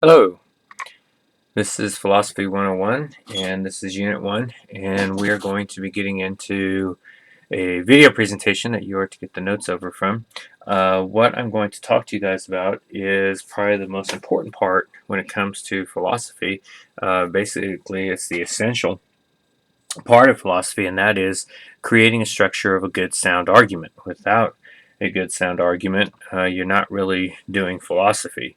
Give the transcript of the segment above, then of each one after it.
Hello, this is Philosophy 101, and this is Unit 1, and we are going to be getting into a video presentation that you are to get the notes over from. What I'm going to talk to you guys about is probably the most important part when it comes to philosophy. Basically, it's the essential part of philosophy, and that is creating a structure of a good, sound argument. Without a good, sound argument, you're not really doing philosophy.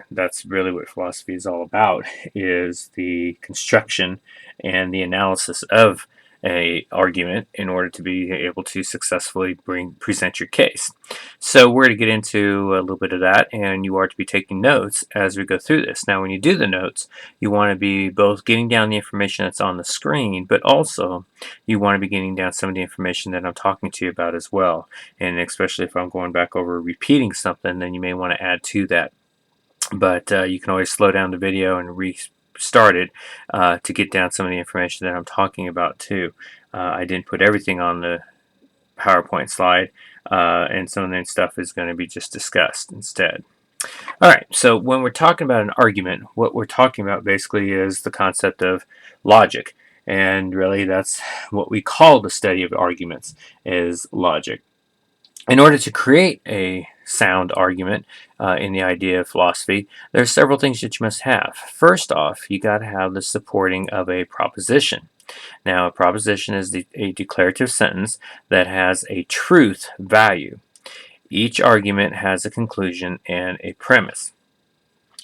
That's really what philosophy is all about: is the construction and the analysis of a argument in order to be able to successfully present your case. So we're going to get into a little bit of that, and you are to be taking notes as we go through this. Now, when you do the notes, you want to be both getting down the information that's on the screen, but also you want to be getting down some of the information that I'm talking to you about as well. And especially if I'm going back over repeating something, then you may want to add to that. But you can always slow down the video and restart it to get down some of the information that I'm talking about too. I didn't put everything on the PowerPoint slide, and some of the stuff is going to be just discussed instead. All right, so when we're talking about an argument, what we're talking about basically is the concept of logic. And really, that's what we call the study of arguments, is logic. In order to create a sound argument in the idea of philosophy, there are several things that you must have. First off, you got to have the supporting of a proposition. Now, a proposition is a declarative sentence that has a truth value. Each argument has a conclusion and a premise.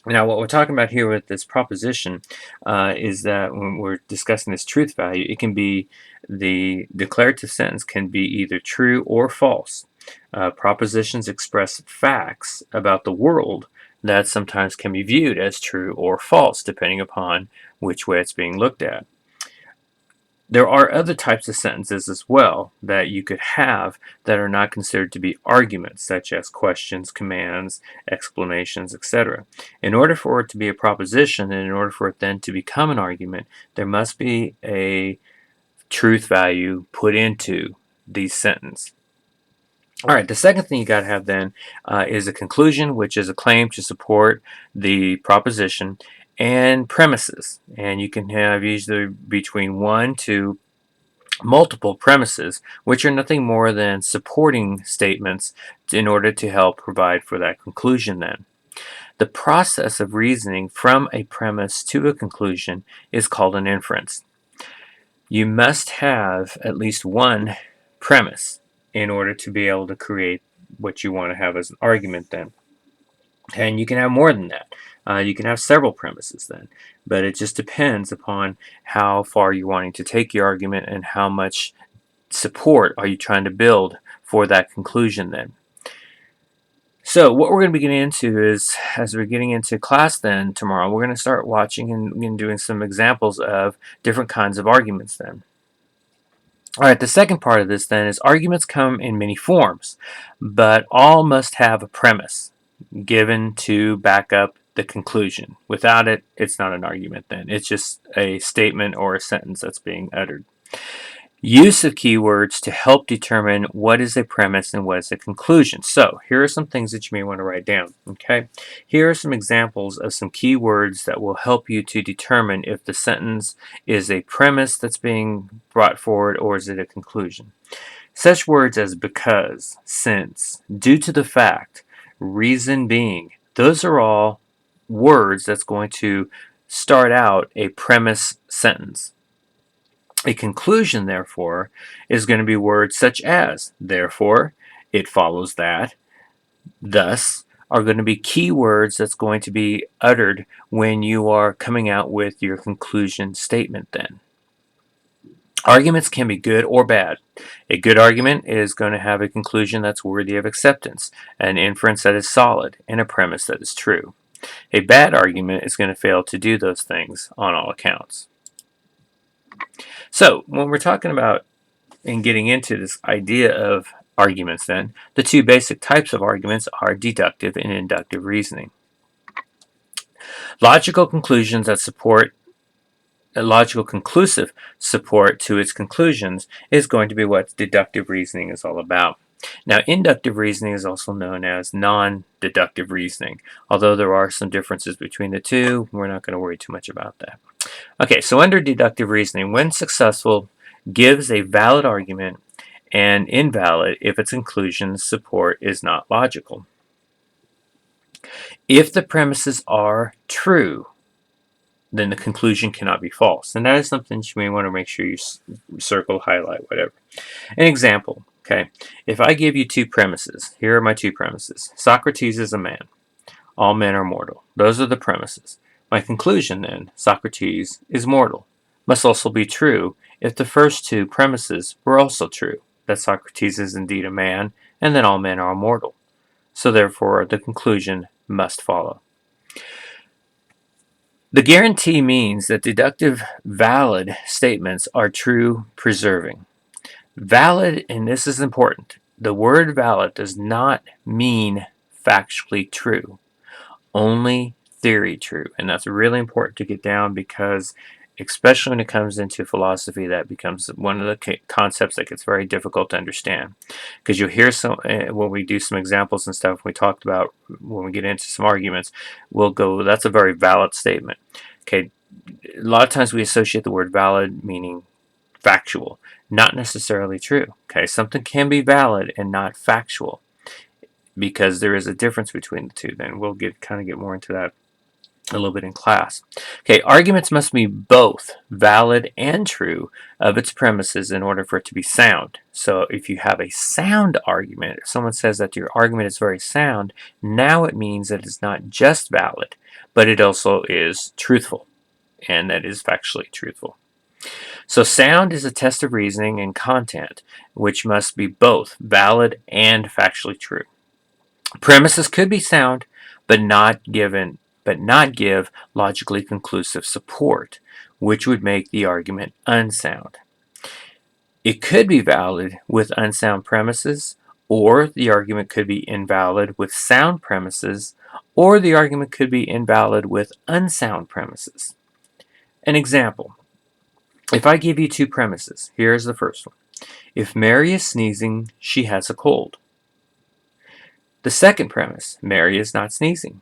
Now, what we're talking about here with this proposition is that when we're discussing this truth value, it can be the declarative sentence can be either true or false. Propositions express facts about the world that sometimes can be viewed as true or false, depending upon which way it's being looked at. There are other types of sentences as well that you could have that are not considered to be arguments, such as questions, commands, exclamations, etc. In order for it to be a proposition, and in order for it then to become an argument, there must be a truth value put into these sentences. All right, the second thing you got to have then is a conclusion, which is a claim to support the proposition, and premises. And you can have usually between one to multiple premises, which are nothing more than supporting statements in order to help provide for that conclusion then. The process of reasoning from a premise to a conclusion is called an inference. You must have at least one premise in order to be able to create what you want to have as an argument then. And you can have more than that. You can have several premises then, but it just depends upon how far you're wanting to take your argument and how much support are you trying to build for that conclusion then. So what we're going to be getting into is, as we're getting into class then tomorrow, we're going to start watching and doing some examples of different kinds of arguments then. All right, the second part of this then is arguments come in many forms, but all must have a premise given to back up the conclusion. Without it, it's not an argument then. It's just a statement or a sentence that's being uttered. Use of keywords to help determine what is a premise and what is a conclusion. So here are some things that you may want to write down. Okay, here are some examples of some keywords that will help you to determine if the sentence is a premise that's being brought forward or is it a conclusion. Such words as because, since, due to the fact, reason being, those are all words that's going to start out a premise sentence. A conclusion, therefore, is going to be words such as therefore, it follows that, thus, are going to be key words that's going to be uttered when you are coming out with your conclusion statement then. Arguments can be good or bad. A good argument is going to have a conclusion that's worthy of acceptance, an inference that is solid, and a premise that is true. A bad argument is going to fail to do those things on all accounts. So, when we're talking about and getting into this idea of arguments then, the two basic types of arguments are deductive and inductive reasoning. Logical conclusions that support a logical conclusive support to its conclusions is going to be what deductive reasoning is all about. Now, inductive reasoning is also known as non-deductive reasoning. Although there are some differences between the two, we're not going to worry too much about that. Okay, so under deductive reasoning, when successful, gives a valid argument and invalid if its conclusion support is not logical. If the premises are true, then the conclusion cannot be false. And that is something you may want to make sure you circle, highlight, whatever. An example, okay, if I give you two premises, here are my two premises. Socrates is a man. All men are mortal. Those are the premises. My conclusion then, Socrates is mortal, must also be true if the first two premises were also true, that Socrates is indeed a man, and that all men are mortal. So therefore, the conclusion must follow. The guarantee means that deductive valid statements are true preserving. Valid, and this is important, the word valid does not mean factually true, only theory true. And that's really important to get down because, especially when it comes into philosophy, that becomes one of the concepts that gets very difficult to understand. Because you'll hear some, when we do some examples and stuff, we talked about when we get into some arguments, we'll go, that's a very valid statement. Okay, a lot of times we associate the word valid meaning factual, not necessarily true. Okay, something can be valid and not factual because there is a difference between the two. Then we'll kind of get more into that a little bit in class. Okay, arguments must be both valid and true of its premises in order for it to be sound. So if you have a sound argument, if someone says that your argument is very sound, now it means that it's not just valid, but it also is truthful, and that is factually truthful. So sound is a test of reasoning and content, which must be both valid and factually true. Premises could be sound, but not give logically conclusive support, which would make the argument unsound. It could be valid with unsound premises, or the argument could be invalid with sound premises, or the argument could be invalid with unsound premises. An example. If I give you two premises, here's the first one. If Mary is sneezing, she has a cold. The second premise, Mary is not sneezing.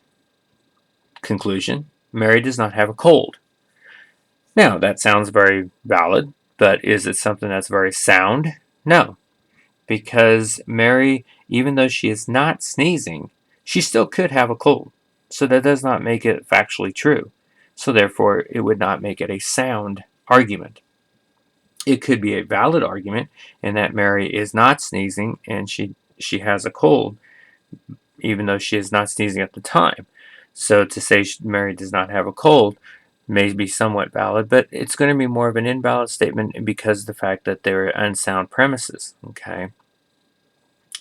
Conclusion, Mary does not have a cold. Now, that sounds very valid, but is it something that's very sound? No, because Mary, even though she is not sneezing, she still could have a cold. So that does not make it factually true. So therefore, it would not make it a sound argument. It could be a valid argument in that Mary is not sneezing and she has a cold, even though she is not sneezing at the time. So to say Mary does not have a cold may be somewhat valid, but it's going to be more of an invalid statement because of the fact that there are unsound premises. Okay.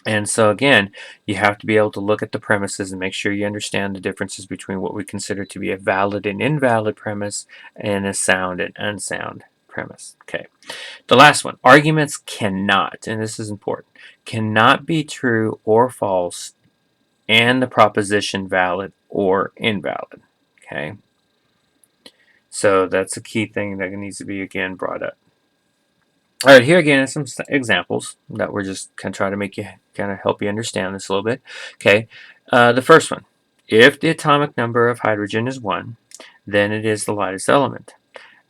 And so again, you have to be able to look at the premises and make sure you understand the differences between what we consider to be a valid and invalid premise and a sound and unsound premise. Okay. The last one, arguments cannot, and this is important, cannot be true or false and the proposition valid or invalid. Okay. So that's a key thing that needs to be again brought up. All right, here again are some examples that we're just kind of trying to make you kind of help you understand this a little bit. Okay, the first one, if the atomic number of hydrogen is 1, then it is the lightest element.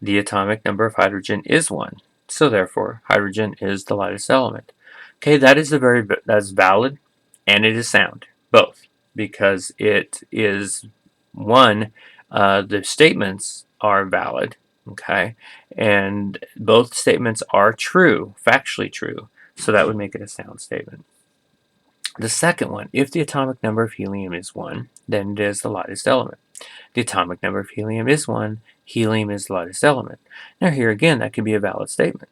The atomic number of hydrogen is 1, so therefore hydrogen is the lightest element. Okay, that's valid and it is sound, both, because it is one, the statements are valid. Okay, and both statements are true, factually true, so that would make it a sound statement. The second one, if the atomic number of helium is 1, then it is the lightest element. The atomic number of helium is 1, helium is the lightest element. Now here again, that could be a valid statement.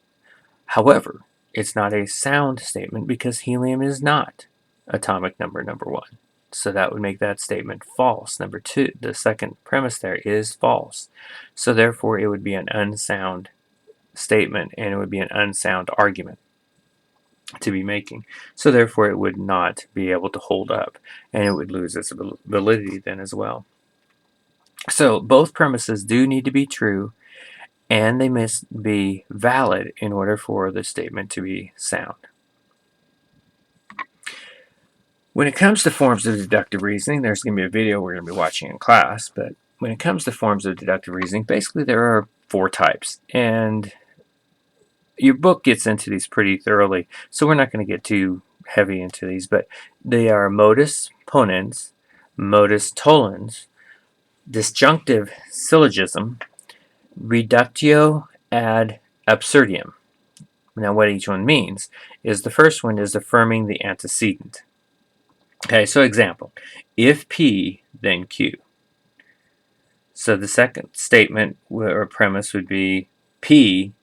However, it's not a sound statement because helium is not atomic number 1. So that would make that statement false. Number 2, the second premise there is false. So therefore, it would be an unsound statement and it would be an unsound argument to be making. So therefore, it would not be able to hold up and it would lose its validity then as well. So both premises do need to be true and they must be valid in order for the statement to be sound. When it comes to forms of deductive reasoning, there's going to be a video we're going to be watching in class, but when it comes to forms of deductive reasoning, basically there are 4 types, and your book gets into these pretty thoroughly, so we're not going to get too heavy into these, but they are modus ponens, modus tollens, disjunctive syllogism, reductio ad absurdum. Now what each one means is the first one is affirming the antecedent. Okay, so example, if P, then Q. So the second statement or premise would be P,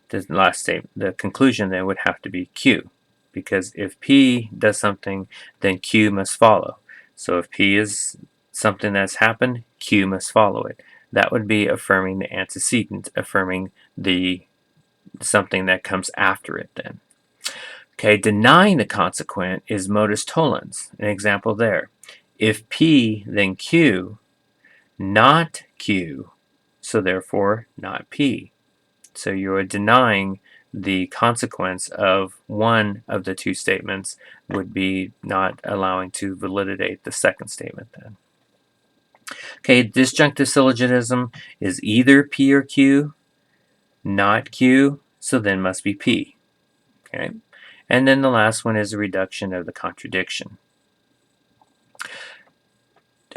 the last statement, the conclusion then would have to be Q, because if P does something, then Q must follow. So if P is something that's happened, Q must follow it. That would be affirming the antecedent, affirming the something that comes after it then. Okay, denying the consequent is modus tollens. An example there. If P, then Q, not Q, so therefore not P. So you are denying the consequence of one of the 2 statements would be not allowing to validate the second statement then. Okay, disjunctive syllogism is either P or Q, not Q, so then must be P. Okay, and then the last one is a reduction of the contradiction.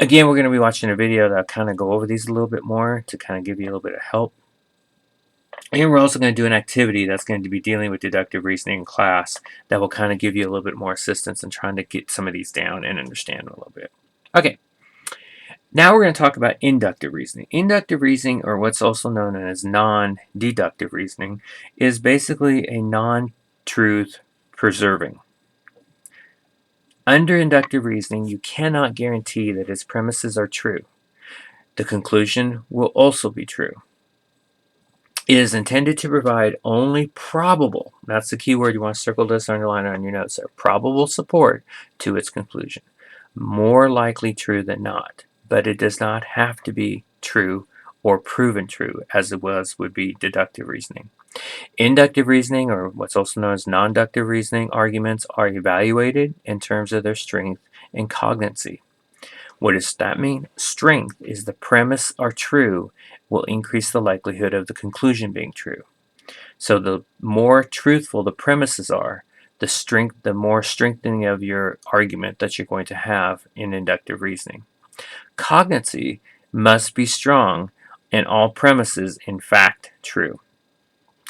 Again, we're going to be watching a video that'll kind of go over these a little bit more to kind of give you a little bit of help. And we're also going to do an activity that's going to be dealing with deductive reasoning in class that will kind of give you a little bit more assistance in trying to get some of these down and understand a little bit. Okay, now we're going to talk about inductive reasoning. Inductive reasoning, or what's also known as non-deductive reasoning, is basically a non-truth preserving. Under inductive reasoning, you cannot guarantee that its premises are true. The conclusion will also be true. It is intended to provide only probable, that's the key word, you want to circle this, underline it on your notes there, probable support to its conclusion. More likely true than not, but it does not have to be true or proven true as it would be deductive reasoning. Inductive reasoning, or what's also known as non-deductive reasoning, arguments are evaluated in terms of their strength and cognancy. What does that mean? Strength is the premise are true will increase the likelihood of the conclusion being true. So the more truthful the premises are, the more strengthening of your argument that you're going to have in inductive reasoning. Cognancy must be strong and all premises in fact true.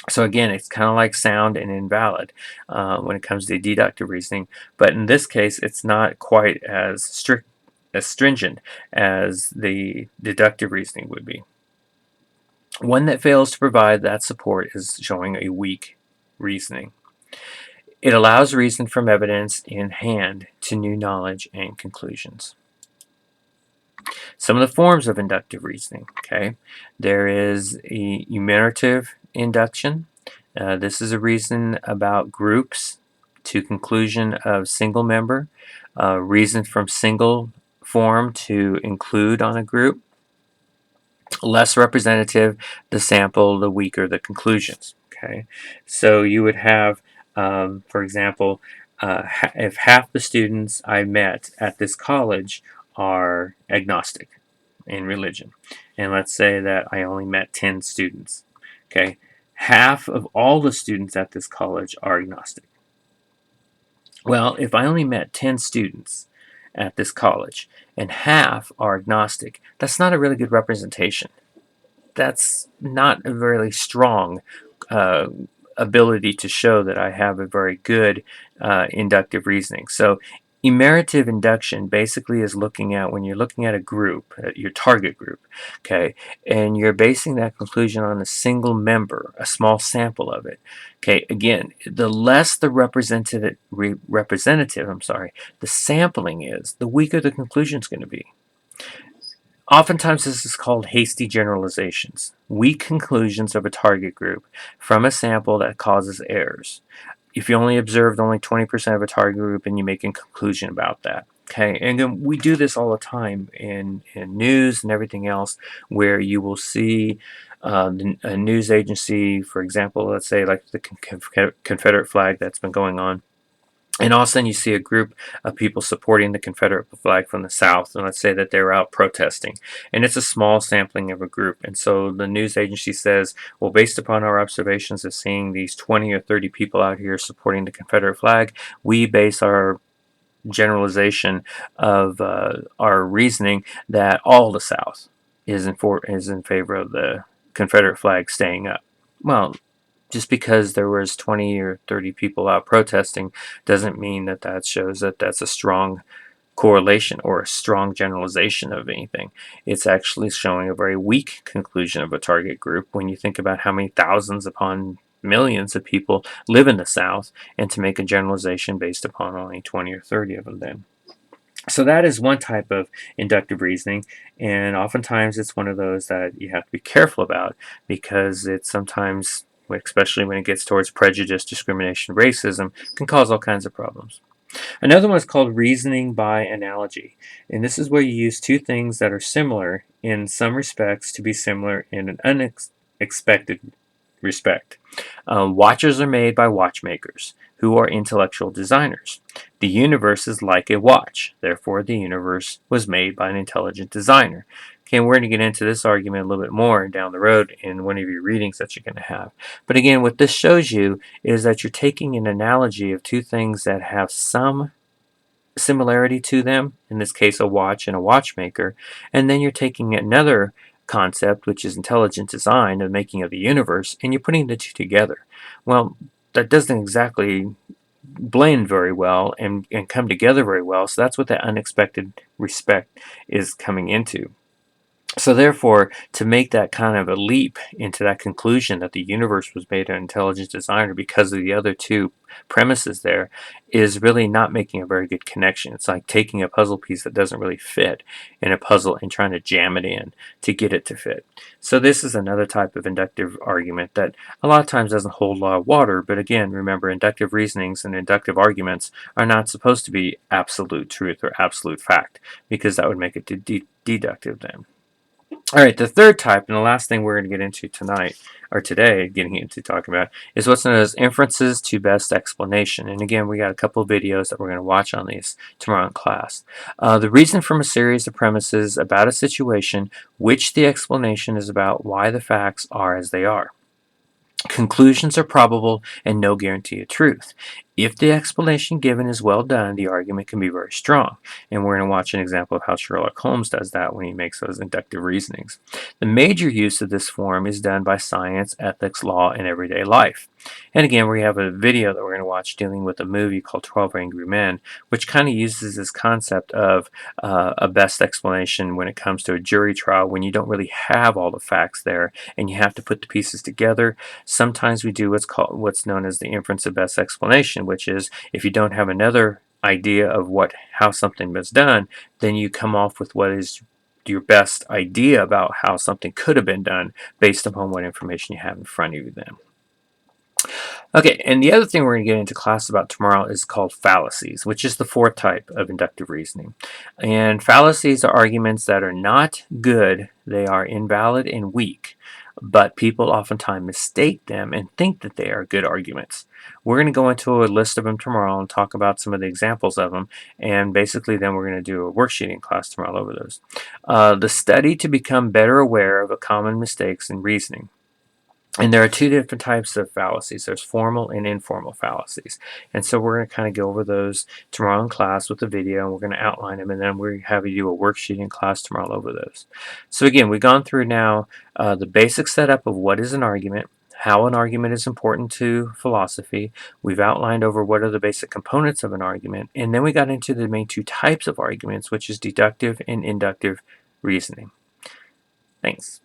So again, it's kind of like sound and invalid when it comes to deductive reasoning, but in this case, it's not quite as stringent as the deductive reasoning would be. One that fails to provide that support is showing a weak reasoning. It allows reason from evidence in hand to new knowledge and conclusions. Some of the forms of inductive reasoning, okay? There is a enumerative induction. This is a reason about groups to conclusion of single member. Reason from single form to include on a group. Less representative the sample, the weaker the conclusions. Okay, so you would have, for example, if half the students I met at this college are agnostic in religion, and let's say that I only met 10 students. Okay, half of all the students at this college are agnostic. Well, if I only met 10 students at this college and half are agnostic, that's not a really good representation. That's not a very strong ability to show that I have a very good inductive reasoning. So enumerative induction basically is looking at when you're looking at a group, your target group, okay, and you're basing that conclusion on a single member, a small sample of it. Okay, again, the less the representative, the sampling is, the weaker the conclusion is going to be. Oftentimes this is called hasty generalizations, weak conclusions of a target group from a sample that causes errors. If you only observed only 20% of a target group and you make a conclusion about that. Okay, and then we do this all the time in news and everything else, where you will see a news agency, for example, let's say like the Confederate flag that's been going on. And all of a sudden you see a group of people supporting the Confederate flag from the South, and let's say that they're out protesting. And it's a small sampling of a group. And so the news agency says, well, based upon our observations of seeing these 20 or 30 people out here supporting the Confederate flag, we base our generalization of our reasoning that all the South is in favor of the Confederate flag staying up. Well, just because there was 20 or 30 people out protesting doesn't mean that that shows that that's a strong correlation or a strong generalization of anything. It's actually showing a very weak conclusion of a target group when you think about how many thousands upon millions of people live in the South, and to make a generalization based upon only 20 or 30 of them then. So that is one type of inductive reasoning, and oftentimes it's one of those that you have to be careful about, because it sometimes, especially when it gets towards prejudice, discrimination, racism, can cause all kinds of problems. Another one is called reasoning by analogy, and this is where you use two things that are similar in some respects to be similar in an unexpected respect. Watches are made by watchmakers, who are intellectual designers. The universe is like a watch, therefore the universe was made by an intelligent designer. Okay, and we're going to get into this argument a little bit more down the road in one of your readings that you're going to have. But again, what this shows you is that you're taking an analogy of two things that have some similarity to them, in this case a watch and a watchmaker, and then you're taking another concept, which is intelligent design, the making of the universe, and you're putting the two together. Well, that doesn't exactly blend very well and come together very well, so that's what that unexpected respect is coming into. So therefore, to make that kind of a leap into that conclusion that the universe was made by an intelligent designer because of the other two premises there is really not making a very good connection. It's like taking a puzzle piece that doesn't really fit in a puzzle and trying to jam it in to get it to fit. So this is another type of inductive argument that a lot of times doesn't hold a lot of water, but again, remember, inductive reasonings and inductive arguments are not supposed to be absolute truth or absolute fact, because that would make it deductive then. All right, the third type, and the last thing we're going to get into tonight, or today, getting into talking about, is what's known as inferences to best explanation. And again, we got a couple of videos that we're going to watch on these tomorrow in class. The reason from a series of premises about a situation, which the explanation is about why the facts are as they are. Conclusions are probable and no guarantee of truth. If the explanation given is well done, the argument can be very strong. And we're going to watch an example of how Sherlock Holmes does that when he makes those inductive reasonings. The major use of this form is done by science, ethics, law, and everyday life. And again, we have a video that we're going to watch dealing with a movie called 12 Angry Men, which kind of uses this concept of a best explanation when it comes to a jury trial, when you don't really have all the facts there and you have to put the pieces together. Sometimes we do what's known as the inference of best explanation, which is if you don't have another idea of how something was done, then you come off with what is your best idea about how something could have been done based upon what information you have in front of you then. Okay, and the other thing we're going to get into class about tomorrow is called fallacies, which is the fourth type of inductive reasoning. And fallacies are arguments that are not good, they are invalid and weak, but people oftentimes mistake them and think that they are good arguments. We're going to go into a list of them tomorrow and talk about some of the examples of them, and basically then we're going to do a worksheet in class tomorrow over those. The study to become better aware of common mistakes in reasoning. And there are two different types of fallacies. There's formal and informal fallacies. And so we're going to kind of go over those tomorrow in class with a video, and we're going to outline them, and then we have you do a worksheet in class tomorrow over those. So again, we've gone through now the basic setup of what is an argument, how an argument is important to philosophy. We've outlined over what are the basic components of an argument, and then we got into the main two types of arguments, which is deductive and inductive reasoning. Thanks.